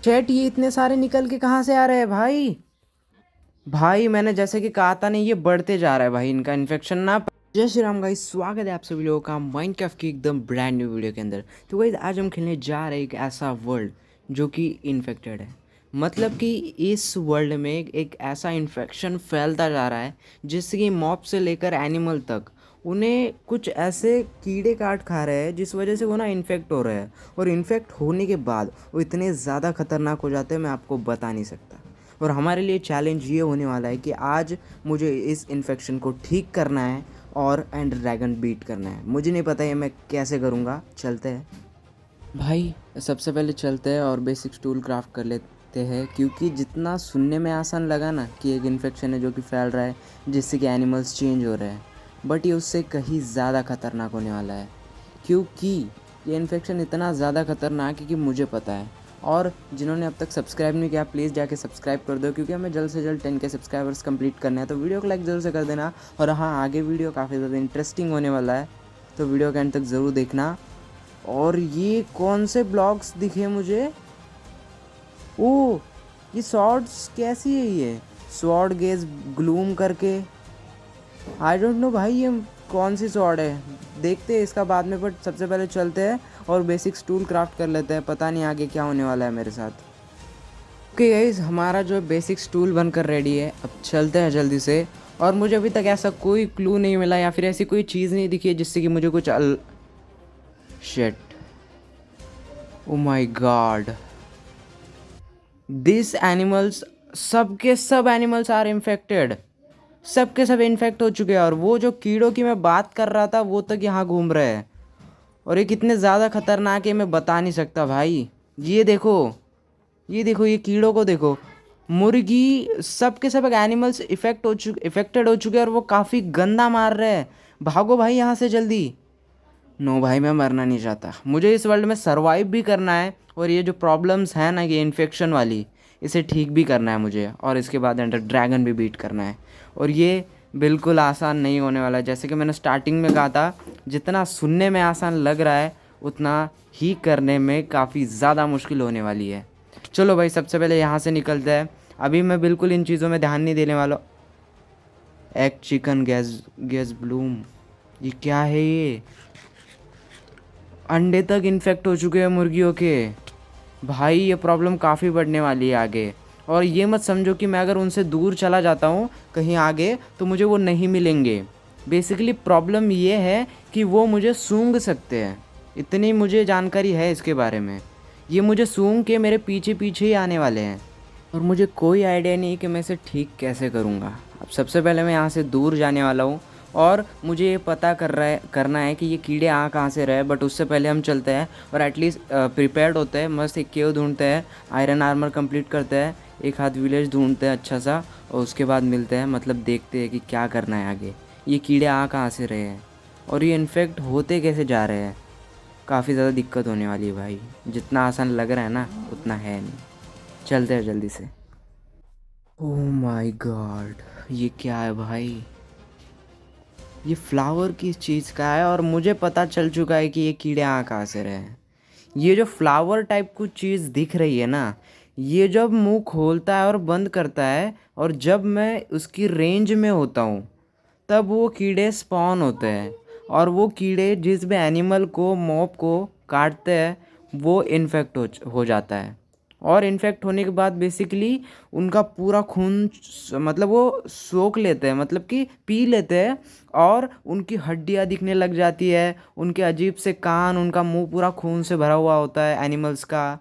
Chat ये इतने सारे निकल के कहाँ से आ रहे हैं भाई? भाई मैंने जैसे कि कहा था नहीं, ये बढ़ते जा रहा है भाई इनका इन्फेक्शन ना। जय श्री राम गाइस, स्वागत है आप सभी लोगों का माइनक्राफ्ट की एकदम ब्रांड न्यू वीडियो के अंदर। तो गाइस आज हम खेलने जा रहे हैं एक ऐसा वर्ल्ड जो कि इन्फेक्टेड है। मतलब कि इस वर्ल्ड में एक ऐसा इन्फेक्शन फैलता जा रहा है जिससे कि मॉब से लेकर एनिमल तक उन्हें कुछ ऐसे कीड़े काट खा रहे हैं जिस वजह से वो ना इन्फेक्ट हो रहे हैं। और इन्फेक्ट होने के बाद वो इतने ज़्यादा खतरनाक हो जाते हैं, मैं आपको बता नहीं सकता। और हमारे लिए चैलेंज ये होने वाला है कि आज मुझे इस इन्फेक्शन को ठीक करना है और एंड ड्रैगन बीट करना है। मुझे नहीं पता ये मैं कैसे करूँगा। चलते हैं भाई, सबसे पहले चलते हैं और बेसिक टूल क्राफ्ट कर लेते हैं, क्योंकि जितना सुनने में आसान लगा ना कि एक इन्फेक्शन है जो कि फैल रहा है जिससे कि एनिमल्स चेंज हो रहे हैं, बट ये उससे कहीं ज़्यादा खतरनाक होने वाला है। क्योंकि ये इन्फेक्शन इतना ज़्यादा खतरनाक है कि मुझे पता है। और जिन्होंने अब तक सब्सक्राइब नहीं किया प्लीज़ जाके सब्सक्राइब कर दो, क्योंकि हमें जल्द से जल्द 10K सब्सक्राइबर्स कंप्लीट करने हैं। तो वीडियो को लाइक ज़रूर से कर देना। और हाँ, आगे वीडियो काफ़ी ज़्यादा इंटरेस्टिंग होने वाला है, तो वीडियो के एंड तक ज़रूर देखना। और ये कौन से ब्लॉग्स दिखे मुझे? ओह, ये स्वॉर्ड्स कैसी है? ये स्वॉर्ड गेज ग्लूम करके, आई डोंट नो भाई ये कौन सी स्वॉर्ड है। देखते हैं इसका बाद में, बट सबसे पहले चलते हैं और बेसिक्स टूल क्राफ्ट कर लेते हैं। पता नहीं आगे क्या होने वाला है मेरे साथ। ओके गाइस, हमारा जो बेसिक्स टूल बनकर रेडी है। अब चलते हैं जल्दी से। और मुझे अभी तक ऐसा कोई क्लू नहीं मिला या फिर ऐसी कोई चीज़ नहीं दिखी है जिससे कि मुझे कुछ shit, oh my God, this animals, सब के सब एनिमल्स आर इन्फेक्टेड। सब के सब इन्फेक्ट हो चुके हैं। और वो जो कीड़ों की मैं बात कर रहा था वो तक यहाँ घूम रहे हैं। और ये कितने ज़्यादा खतरनाक है मैं बता नहीं सकता भाई। ये देखो, ये देखो, ये कीड़ों को देखो। मुर्गी, सब के सब एनिमल्स इफेक्टेड हो चुके हैं और वो काफ़ी गंदा मार रहे हैं। भागो भाई यहाँ से जल्दी। नो भाई, मैं मरना नहीं चाहता। मुझे इस वर्ल्ड में सरवाइव भी करना है और ये जो प्रॉब्लम्स हैं ना, ये इन्फेक्शन वाली, इसे ठीक भी करना है मुझे। और इसके बाद एंडर ड्रैगन भी बीट करना है। और ये बिल्कुल आसान नहीं होने वाला है। जैसे कि मैंने स्टार्टिंग में कहा था, जितना सुनने में आसान लग रहा है उतना ही करने में काफ़ी ज़्यादा मुश्किल होने वाली है। चलो भाई, सबसे पहले यहाँ से निकलते हैं। अभी मैं बिल्कुल इन चीज़ों में ध्यान नहीं देने वाला। Egg chicken gas gas Bloom, ये क्या है? ये अंडे तक इन्फेक्ट हो चुके हैं मुर्गियों के। भाई ये प्रॉब्लम काफ़ी बढ़ने वाली है आगे। और ये मत समझो कि मैं अगर उनसे दूर चला जाता हूँ कहीं आगे तो मुझे वो नहीं मिलेंगे। बेसिकली प्रॉब्लम ये है कि वो मुझे सूंघ सकते हैं। इतनी मुझे जानकारी है इसके बारे में। ये मुझे सूंघ के मेरे पीछे पीछे ही आने वाले हैं। और मुझे कोई आइडिया नहीं कि मैं इसे ठीक कैसे करूँगा। अब सबसे पहले मैं यहाँ से दूर जाने वाला हूँ और मुझे ये पता करना है कि ये कीड़े आ कहाँ से रहे। बट उससे पहले हम चलते हैं और एटलीस्ट प्रिपेयर्ड होते हैं। मस्त एक केव ढूंढते हैं, आयरन आर्मर कंप्लीट करते हैं, एक हाथ विलेज ढूंढते हैं अच्छा सा, और उसके बाद मिलते हैं। मतलब देखते हैं कि क्या करना है आगे। ये कीड़े आ कहाँ से रहे हैं और ये इन्फेक्ट होते कैसे जा रहे हैं। काफ़ी ज़्यादा दिक्कत होने वाली है भाई। जितना आसान लग रहा है ना उतना है नहीं। चलते हैं जल्दी से। ओह माय गॉड, ये क्या है भाई? ये फ्लावर किस चीज़ का है? और मुझे पता चल चुका है कि ये कीड़े यहाँ कहाँ से रहे हैं। ये जो फ्लावर टाइप कुछ चीज़ दिख रही है ना, ये जब मुंह खोलता है और बंद करता है और जब मैं उसकी रेंज में होता हूँ तब वो कीड़े स्पॉन होते हैं। और वो कीड़े जिस भी एनिमल को, मॉब को काटते हैं वो इन्फेक्ट हो जाता है। और इन्फेक्ट होने के बाद बेसिकली उनका पूरा खून मतलब वो सोख लेते हैं, मतलब कि पी लेते हैं। और उनकी हड्डियाँ दिखने लग जाती है, उनके अजीब से कान, उनका मुंह पूरा खून से भरा हुआ होता है एनिमल्स का।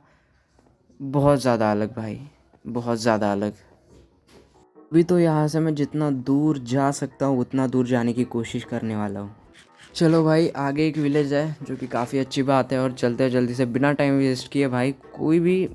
बहुत ज़्यादा अलग भाई, बहुत ज़्यादा अलग। अभी तो यहाँ से मैं जितना दूर जा सकता हूँ उतना दूर जाने की कोशिश करने वाला हूँ। चलो भाई, आगे एक विलेज है जो कि काफ़ी अच्छी बात है। और चलते हैं जल्दी से, बिना टाइम वेस्ट किए भाई, कोई भी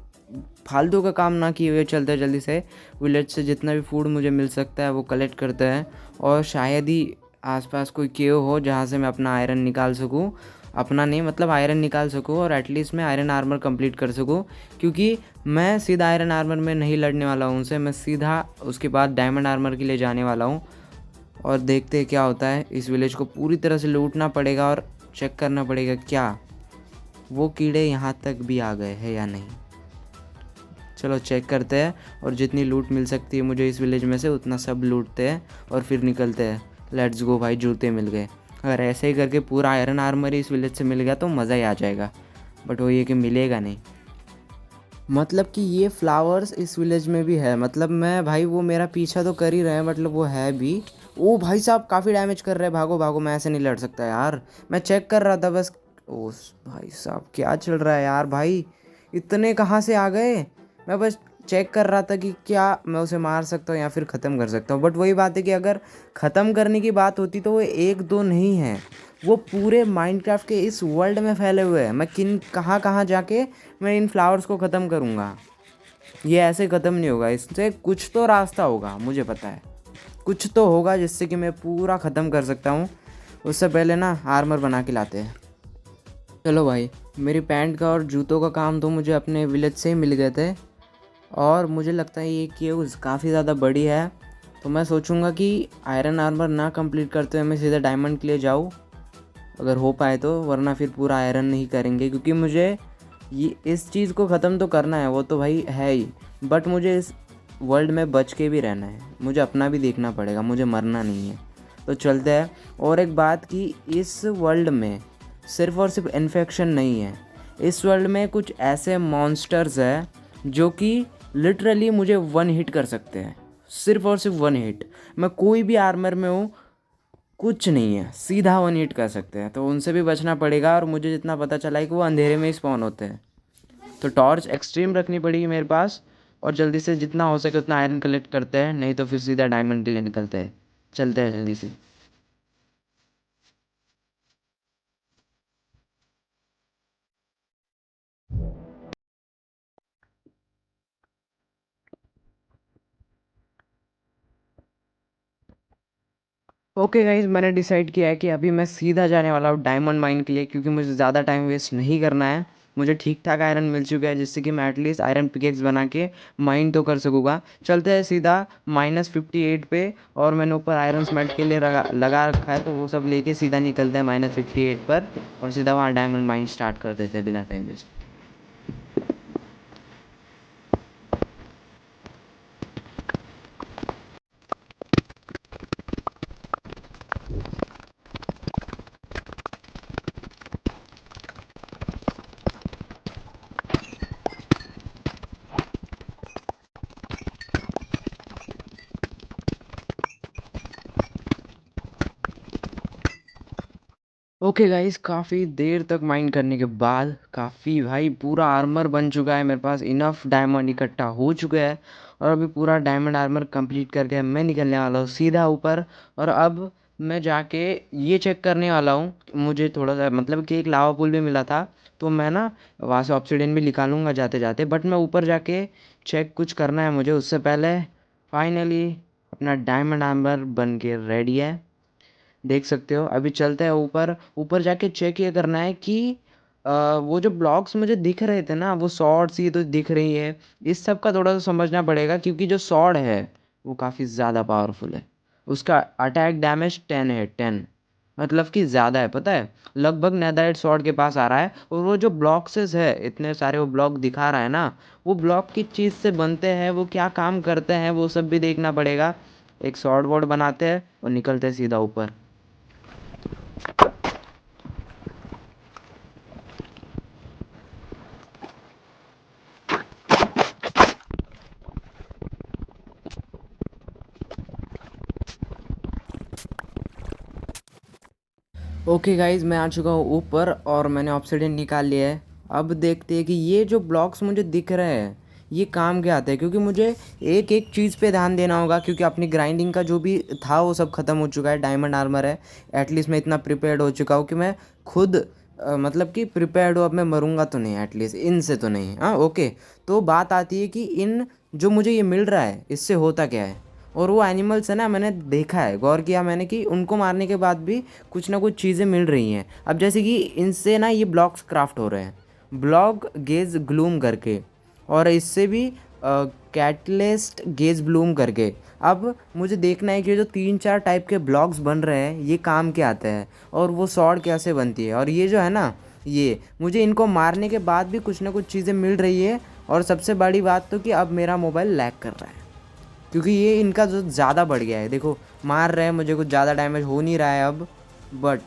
फालतू का काम ना किए हुए चलते हैं जल्दी से। विलेज से जितना भी फूड मुझे मिल सकता है वो कलेक्ट करते हैं। और शायद ही आसपास कोई केव हो जहाँ से मैं अपना आयरन निकाल सकूँ। अपना नहीं, मतलब आयरन निकाल सकूँ और एटलीस्ट मैं आयरन आर्मर कंप्लीट कर सकूँ। क्योंकि मैं सीधा आयरन आर्मर में नहीं लड़ने वाला हूँ उनसे, मैं सीधा उसके बाद डायमंड आर्मर के लिए जाने वाला हूँ। और देखते हैं क्या होता है। इस विलेज को पूरी तरह से लूटना पड़ेगा और चेक करना पड़ेगा क्या वो कीड़े यहाँ तक भी आ गए हैं या नहीं। चलो चेक करते हैं, और जितनी लूट मिल सकती है मुझे इस विलेज में से उतना सब लूटते हैं और फिर निकलते हैं। लेट्स गो भाई, जूते मिल गए। अगर ऐसे ही करके पूरा आयरन आर्मर ही इस विलेज से मिल गया तो मज़ा ही आ जाएगा, बट वो ये कि मिलेगा नहीं। मतलब कि ये फ्लावर्स इस विलेज में भी है, मतलब मैं भाई वो मेरा पीछा तो कर ही रहे हैं, मतलब वो है भी। ओ भाई साहब काफ़ी डैमेज कर रहे हैं, भागो भागो, मैं ऐसे नहीं लड़ सकता यार। मैं चेक कर रहा था बस। ओ भाई साहब क्या चल रहा है यार, भाई इतने कहाँ से आ गए। मैं बस चेक कर रहा था कि क्या मैं उसे मार सकता हूँ या फिर ख़त्म कर सकता हूँ, बट वही बात है कि अगर ख़त्म करने की बात होती तो वो एक दो नहीं है, वो पूरे माइनक्राफ्ट के इस वर्ल्ड में फैले हुए हैं। मैं किन कहाँ कहाँ जाके मैं इन फ्लावर्स को ख़त्म करूँगा, ये ऐसे ख़त्म नहीं होगा। इससे कुछ तो रास्ता होगा, मुझे पता है कुछ तो होगा जिससे कि मैं पूरा ख़त्म कर सकता हूँ। उससे पहले ना आर्मर बना के लाते हैं। चलो भाई, मेरी पैंट का और जूतों का काम तो मुझे अपने विलेज से ही मिल गए थे, और मुझे लगता है ये केव्स काफ़ी ज़्यादा बड़ी है, तो मैं सोचूंगा कि आयरन आर्मर ना कंप्लीट करते हुए मैं सीधा डायमंड के लिए जाऊँ, अगर हो पाए तो, वरना फिर पूरा आयरन नहीं करेंगे, क्योंकि मुझे ये इस चीज़ को ख़त्म तो करना है, वो तो भाई है ही, बट मुझे इस वर्ल्ड में बच के भी रहना है, मुझे अपना भी देखना पड़ेगा, मुझे मरना नहीं है। तो चलते हैं। और एक बात कि इस वर्ल्ड में सिर्फ़ और सिर्फ इन्फेक्शन नहीं है, इस वर्ल्ड में कुछ ऐसे मॉन्स्टर्स हैं जो कि लिटरली मुझे वन हिट कर सकते हैं, सिर्फ़ और सिर्फ वन हिट। मैं कोई भी आर्मर में हूँ, कुछ नहीं है, सीधा वन हिट कर सकते हैं, तो उनसे भी बचना पड़ेगा। और मुझे जितना पता चला है कि वो अंधेरे में ही स्पॉन होते हैं, तो टॉर्च एक्सट्रीम रखनी पड़ेगी मेरे पास, और जल्दी से जितना हो सके उतना आयरन कलेक्ट करते हैं, नहीं तो फिर सीधा डायमंड के लिए निकलते हैं। चलते हैं जल्दी से। ओके गाइज, मैंने डिसाइड किया है कि अभी मैं सीधा जाने वाला हूँ डायमंड माइन के लिए, क्योंकि मुझे ज़्यादा टाइम वेस्ट नहीं करना है। मुझे ठीक ठाक आयरन मिल चुका है, जिससे कि मैं एटलीस्ट आयरन पिकेक्स बना के माइन तो कर सकूँगा। चलते हैं सीधा -58 पे, और मैंने ऊपर आयरन स्मेल्ट के लिए लगा रखा है, तो वो सब लेके सीधा निकलते हैं -58 पर, और सीधा वहाँ डायमंड माइन स्टार्ट कर देते हैं बिना टाइम वेस्ट। ओके गाइस, काफ़ी देर तक माइन करने के बाद काफ़ी भाई पूरा आर्मर बन चुका है मेरे पास, इनफ डायमंड इकट्ठा हो चुका है, और अभी पूरा डायमंड आर्मर कंप्लीट करके मैं निकलने वाला हूँ सीधा ऊपर। और अब मैं जाके ये चेक करने वाला हूँ, मुझे थोड़ा सा मतलब कि एक लावा पुल भी मिला था, तो मैं ना वहाँ से ऑब्सीडियन भी निकालूंगा जाते जाते, बट मैं ऊपर जाके चेक कुछ करना है मुझे उससे पहले। फाइनली अपना डायमंड आर्मर बन के रेडी है, देख सकते हो। अभी चलते हैं ऊपर। ऊपर जाके चेक ये करना है कि वो जो ब्लॉक्स मुझे दिख रहे थे ना, वो सॉर्ड सी तो दिख रही है, इस सब का थोड़ा सा समझना पड़ेगा, क्योंकि जो सॉर्ड है वो काफ़ी ज़्यादा पावरफुल है। उसका अटैक डैमेज 10 है, 10, मतलब कि ज़्यादा है, पता है, लगभग नेदरराइट सॉर्ड के पास आ रहा है। और वो जो ब्लॉक्सेस है, इतने सारे वो ब्लॉक दिखा रहा है ना, वो ब्लॉक किस चीज़ से बनते हैं, वो क्या काम करते हैं, वो सब भी देखना पड़ेगा। एक सॉर्ड वॉर्ड बनाते हैं और निकलते हैं सीधा ऊपर। ओके गाइज, मैं आ चुका हूँ ऊपर, और मैंने ऑब्सिडियन निकाल लिया है। अब देखते हैं कि ये जो ब्लॉक्स मुझे दिख रहे हैं ये काम क्या आते हैं, क्योंकि मुझे एक एक चीज़ पे ध्यान देना होगा, क्योंकि अपनी ग्राइंडिंग का जो भी था वो सब ख़त्म हो चुका है। डायमंड आर्मर है, एटलीस्ट मैं इतना प्रिपेयर्ड हो चुका हूँ कि मैं खुद मतलब कि प्रिपेयर्ड हूँ, अब मैं मरूंगा तो नहीं, एटलीस्ट इनसे तो नहीं। हाँ ओके। तो बात आती है कि इन जो मुझे ये मिल रहा है इससे होता क्या है, और वो एनिमल्स है ना, मैंने देखा है, गौर किया मैंने कि उनको मारने के बाद भी कुछ ना कुछ चीज़ें मिल रही हैं। अब जैसे कि इनसे ना ये ब्लॉक्स क्राफ्ट हो रहे हैं, ब्लॉक गेज ग्लूम करके, और इससे भी कैटलिस्ट गेज ब्लूम करके। अब मुझे देखना है कि जो 3-4 टाइप के ब्लॉक्स बन रहे हैं ये काम के आते हैं, और वो सॉर्ड कैसे बनती है, और ये जो है ना, ये मुझे इनको मारने के बाद भी कुछ ना कुछ चीज़ें मिल रही है, और सबसे बड़ी बात तो कि अब मेरा मोबाइल लैग कर रहा है, क्योंकि ये इनका जो ज़्यादा बढ़ गया है। देखो मार रहे हैं मुझे, कुछ ज़्यादा डैमेज हो नहीं रहा है अब, बट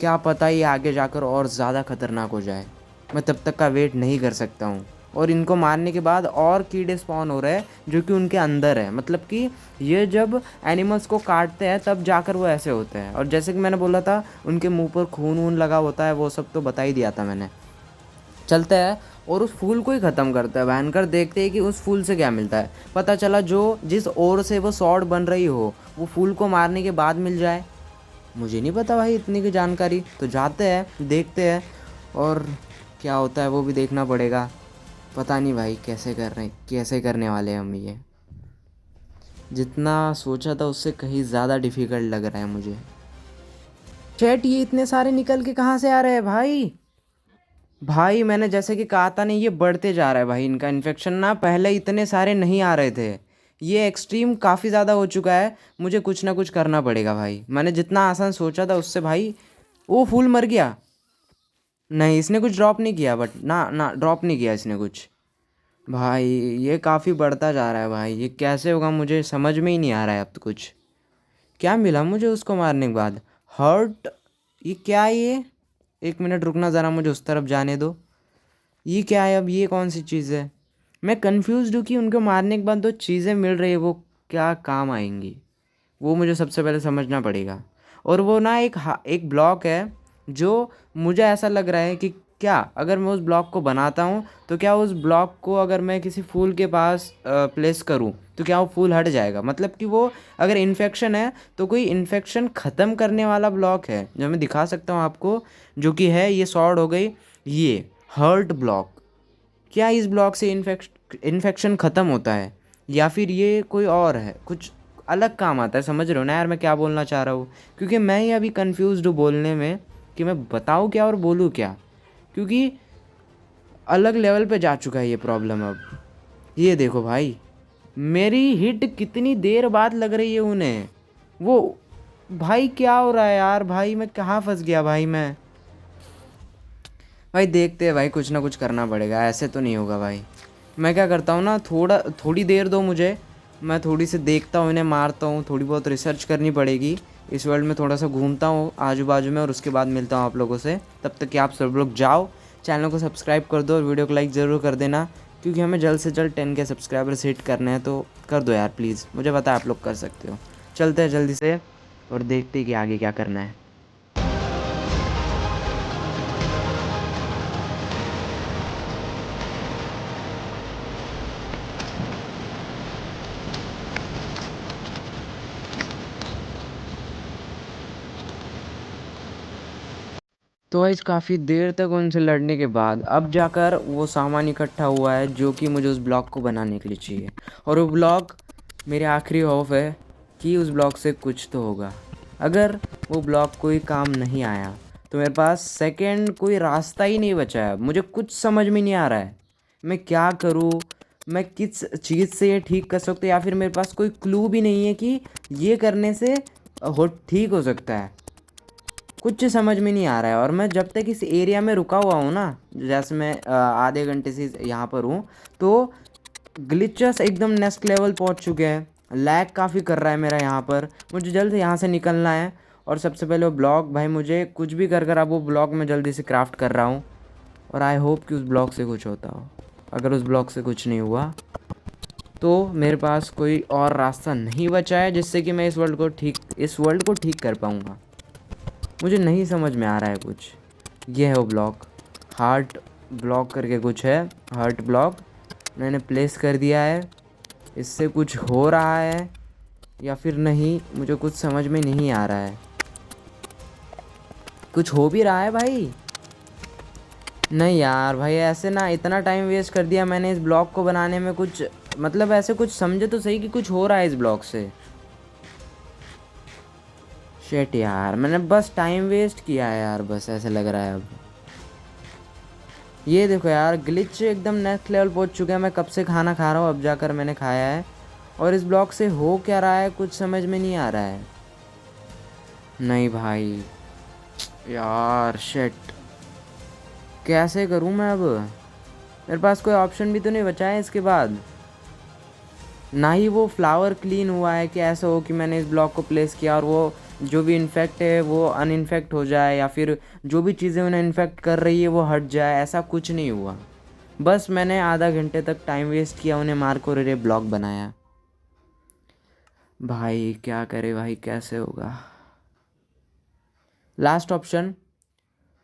क्या पता ये आगे जाकर और ज़्यादा खतरनाक हो जाए। मैं तब तक का वेट नहीं कर सकता हूँ। और इनको मारने के बाद और कीड़े स्पॉन हो रहे हैं जो कि उनके अंदर है, मतलब कि ये जब एनिमल्स को काटते हैं तब जाकर वो ऐसे होते हैं। और जैसे कि मैंने बोला था उनके मुंह पर खून वून लगा होता है, वो सब तो बता ही दिया था मैंने। चलता है और उस फूल को ही ख़त्म करता है। भयंकर देखते हैं कि उस फूल से क्या मिलता है। पता चला जो जिस ओर से वो स्वॉर्ड बन रही हो वो फूल को मारने के बाद मिल जाए। मुझे नहीं पता भाई इतनी की जानकारी, तो जाते हैं देखते हैं और क्या होता है वो भी देखना पड़ेगा। पता नहीं भाई कैसे करने वाले हैं हम ये। जितना सोचा था उससे कहीं ज़्यादा डिफ़िकल्ट लग रहा है मुझे। चैट ये इतने सारे निकल के कहाँ से आ रहे हैं भाई? भाई मैंने जैसे कि कहा था नहीं, ये बढ़ते जा रहा है भाई इनका इन्फेक्शन ना। पहले इतने सारे नहीं आ रहे थे, ये एक्सट्रीम काफ़ी ज़्यादा हो चुका है। मुझे कुछ ना कुछ करना पड़ेगा भाई। मैंने जितना आसान सोचा था उससे भाई। वो फूल मर गया? नहीं इसने कुछ ड्रॉप नहीं किया, बट ना ना ड्रॉप नहीं किया इसने कुछ। भाई ये काफ़ी बढ़ता जा रहा है भाई, ये कैसे होगा मुझे समझ में ही नहीं आ रहा है अब तो। कुछ क्या मिला मुझे उसको मारने के बाद? हर्ट? ये क्या है ये? एक मिनट रुकना ज़रा, मुझे उस तरफ जाने दो। ये क्या है अब, ये कौन सी चीज़ है? मैं कंफ्यूज हूँ कि उनको मारने के बाद जो चीज़ें मिल रही है वो क्या काम आएंगी, वो मुझे सबसे पहले समझना पड़ेगा। और वो ना एक ब्लॉक है जो मुझे ऐसा लग रहा है कि क्या अगर मैं उस ब्लॉक को बनाता हूँ तो क्या उस ब्लॉक को अगर मैं किसी फूल के पास प्लेस करूँ तो क्या वो फूल हट जाएगा? मतलब कि वो अगर इन्फेक्शन है तो कोई इन्फेक्शन ख़त्म करने वाला ब्लॉक है जो मैं दिखा सकता हूँ आपको, जो कि है ये सॉर्ड हो गई, ये हर्ट ब्लॉक। क्या इस ब्लॉक से इन्फेक्शन ख़त्म होता है या फिर ये कोई और है, कुछ अलग काम आता है? समझ रहे हो ना यार मैं क्या बोलना चाह रहा हूँ? क्योंकि मैं ही अभी कंफ्यूज्ड हूँ बोलने में कि मैं बताऊँ क्या और बोलूँ क्या, क्योंकि अलग लेवल पे जा चुका है ये प्रॉब्लम अब। ये देखो भाई, मेरी हिट कितनी देर बाद लग रही है उन्हें। वो भाई क्या हो रहा है यार? भाई मैं कहाँ फंस गया भाई मैं। भाई देखते हैं भाई, कुछ ना कुछ करना पड़ेगा, ऐसे तो नहीं होगा भाई। मैं क्या करता हूँ ना, थोड़ी देर दो मुझे, मैं थोड़ी सी देखता हूँ इन्हें, मारता हूँ, थोड़ी बहुत रिसर्च करनी पड़ेगी इस वर्ल्ड में, थोड़ा सा घूमता हूँ आजू बाजू में और उसके बाद मिलता हूँ आप लोगों से। तब तक कि आप सब लोग जाओ चैनल को सब्सक्राइब कर दो और वीडियो को लाइक ज़रूर कर देना, क्योंकि हमें जल्द से जल्द 10 के सब्सक्राइबर्स हिट करने हैं। तो कर दो यार प्लीज़, मुझे पता है आप लोग कर सकते हो। चलते हैं जल्दी से और देखते हैं कि आगे क्या करना है। तो गाइस काफ़ी देर तक उनसे लड़ने के बाद अब जाकर वो सामान इकट्ठा हुआ है जो कि मुझे उस ब्लॉक को बनाने के लिए चाहिए। और वो ब्लॉक मेरे आखिरी होप है कि उस ब्लॉक से कुछ तो होगा। अगर वो ब्लॉक कोई काम नहीं आया तो मेरे पास सेकंड कोई रास्ता ही नहीं बचा है। मुझे कुछ समझ में नहीं आ रहा है मैं क्या करूँ, मैं किस चीज़ से ये ठीक कर सकता हूँ, या फिर मेरे पास कोई क्लू भी नहीं है कि ये करने से हो ठीक हो सकता है। कुछ समझ में नहीं आ रहा है। और मैं जब तक इस एरिया में रुका हुआ हूँ ना, जैसे मैं आधे घंटे से यहाँ पर हूँ, तो ग्लिचेस एकदम नेक्स्ट लेवल पहुँच चुके हैं। लैग काफ़ी कर रहा है मेरा यहाँ पर। मुझे जल्द यहाँ से निकलना है। और सबसे पहले वो ब्लॉक, भाई मुझे कुछ भी कर कर अब वो ब्लॉक मैं जल्दी से क्राफ्ट कर रहा हूँ। और आई होप कि उस ब्लॉक से कुछ होता हो। अगर उस ब्लॉक से कुछ नहीं हुआ तो मेरे पास कोई और रास्ता नहीं बचा है जिससे कि मैं इस वर्ल्ड को ठीक कर पाऊँगा। मुझे नहीं समझ में आ रहा है कुछ। ये है वो ब्लॉक, हार्ट ब्लॉक करके कुछ है, हार्ट ब्लॉक मैंने प्लेस कर दिया है। इससे कुछ हो रहा है या फिर नहीं, मुझे कुछ समझ में नहीं आ रहा है। कुछ हो भी रहा है भाई? नहीं यार भाई, ऐसे ना इतना टाइम वेस्ट कर दिया मैंने इस ब्लॉक को बनाने में। कुछ मतलब ऐसे कुछ समझे तो सही कि कुछ हो रहा है इस ब्लॉक से। शेट यार, मैंने बस टाइम वेस्ट किया है यार, बस ऐसे लग रहा है अब। ये देखो यार, ग्लिच एकदम नेक्स्ट लेवल पहुंच चुका है। मैं कब से खाना खा रहा हूँ, अब जाकर मैंने खाया है। और इस ब्लॉक से हो क्या रहा है कुछ समझ में नहीं आ रहा है। नहीं भाई यार, शेट कैसे करूँ मैं अब? मेरे पास कोई ऑप्शन भी तो नहीं बचा है इसके बाद। ना ही वो फ्लावर क्लीन हुआ है कि ऐसा हो कि मैंने इस ब्लॉक को प्लेस किया और वो जो भी इन्फेक्ट है वो अनइन्फेक्ट हो जाए, या फिर जो भी चीज़ें उन्हें इन्फेक्ट कर रही है वो हट जाए। ऐसा कुछ नहीं हुआ। बस मैंने आधा घंटे तक टाइम वेस्ट किया, उन्हें मार कर रे ब्लॉक बनाया। भाई क्या करे भाई, कैसे होगा। लास्ट ऑप्शन,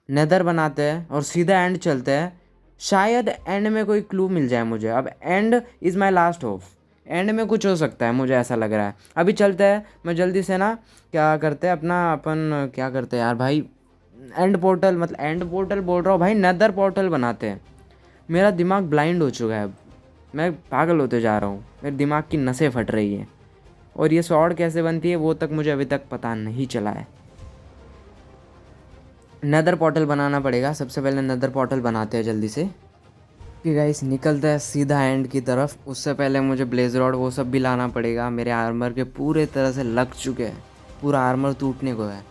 नेदर बनाते हैं और सीधा एंड चलते हैं। शायद एंड में कोई क्लू मिल जाए मुझे। अब and is my last hope. And में कुछ हो सकता है, मुझे ऐसा लग रहा है। अभी चलते हैं, मैं जल्दी से ना क्या करते हैं अपना, अपन क्या करते हैं यार भाई, एंड पोर्टल, मतलब एंड पोर्टल बोल रहा हूँ भाई, नेदर पोर्टल बनाते हैं। मेरा दिमाग ब्लाइंड हो चुका है अब, मैं पागल होते जा रहा हूँ, मेरे दिमाग की नसें फट रही हैं। और ये स्वॉर्ड कैसे बनती है वो तक मुझे अभी तक पता नहीं चला है। नेदर पोर्टल बनाना पड़ेगा। सबसे पहले नेदर पोर्टल बनाते हैं जल्दी से। कि गाइस निकलता है सीधा एंड की तरफ। उससे पहले मुझे ब्लेज रॉड वो सब भी लाना पड़ेगा। मेरे आर्मर के पूरे तरह से लग चुके हैं, पूरा आर्मर टूटने को है।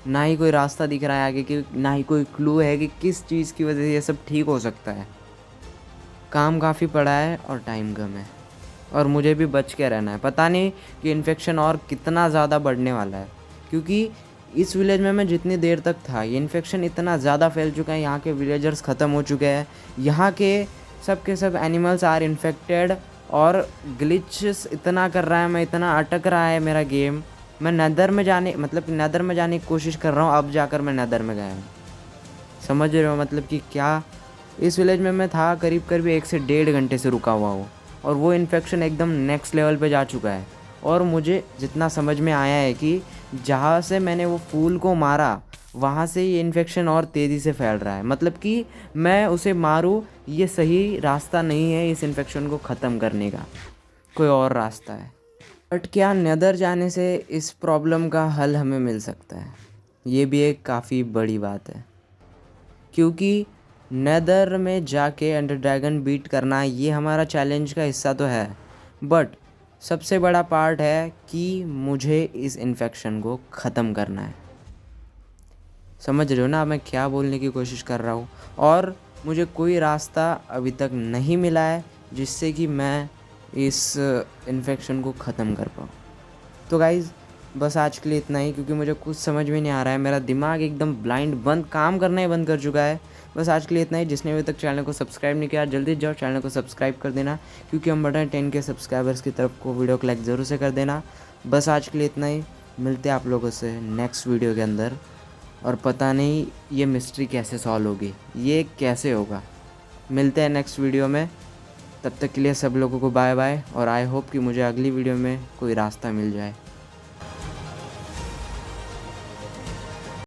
ना ही कोई रास्ता दिख रहा है आगे की, ना ही कोई क्लू है कि किस चीज़ की वजह से ये सब ठीक हो सकता है। काम काफ़ी पड़ा है और टाइम कम है, और मुझे भी बच के रहना है। पता नहीं कि इन्फेक्शन और कितना ज़्यादा बढ़ने वाला है, क्योंकि इस विलेज में मैं जितनी देर तक था ये इन्फेक्शन इतना ज़्यादा फैल चुका है। यहाँ के विलेजर्स ख़त्म हो चुके हैं, यहाँ के सब एनिमल्स आर इन्फेक्टेड, और ग्लिचेस इतना कर रहा है, मैं इतना अटक रहा है मेरा गेम। मैं नेदर में जाने की कोशिश कर रहा हूँ, अब जाकर मैं नेदर में गया हूँ। समझ रहे हो मतलब कि क्या। इस विलेज में मैं था करीब करीब 1 से 1.5 घंटे से रुका हुआ हूँ, और वो इन्फेक्शन एकदम नेक्स्ट लेवल पे जा चुका है। और मुझे जितना समझ में आया है कि जहाँ से मैंने वो फूल को मारा वहाँ से ये इन्फेक्शन और तेज़ी से फैल रहा है। मतलब कि मैं उसे मारूँ, ये सही रास्ता नहीं है इस इन्फेक्शन को ख़त्म करने का, कोई और रास्ता है। बट क्या नेदर जाने से इस प्रॉब्लम का हल हमें मिल सकता है? ये भी एक काफ़ी बड़ी बात है, क्योंकि नेदर में जाके एंडर ड्रैगन बीट करना ये हमारा चैलेंज का हिस्सा तो है, बट सबसे बड़ा पार्ट है कि मुझे इस इन्फेक्शन को ख़त्म करना है। समझ रहे हो ना मैं क्या बोलने की कोशिश कर रहा हूँ। और मुझे कोई रास्ता अभी तक नहीं मिला है जिससे कि मैं इस इन्फेक्शन को ख़त्म कर पाऊँ। तो गाइज़ बस आज के लिए इतना ही, क्योंकि मुझे कुछ समझ में नहीं आ रहा है। मेरा दिमाग एकदम ब्लाइंड काम करना ही बंद कर चुका है। बस आज के लिए इतना ही। जिसने अभी तक चैनल को सब्सक्राइब नहीं किया जल्दी जाओ चैनल को सब्सक्राइब कर देना, क्योंकि हम बढ़ रहे हैं 10 के सब्सक्राइबर्स की तरफ को। वीडियो को लाइक ज़रूर से कर देना। बस आज के लिए इतना ही। मिलते हैं आप लोगों से नेक्स्ट वीडियो के अंदर, और पता नहीं ये मिस्ट्री कैसे सॉल्व होगी, ये कैसे होगा। मिलते हैं नेक्स्ट वीडियो में। तब तक के लिए सब लोगों को बाय बाय, और आई होप कि मुझे अगली वीडियो में कोई रास्ता मिल जाए।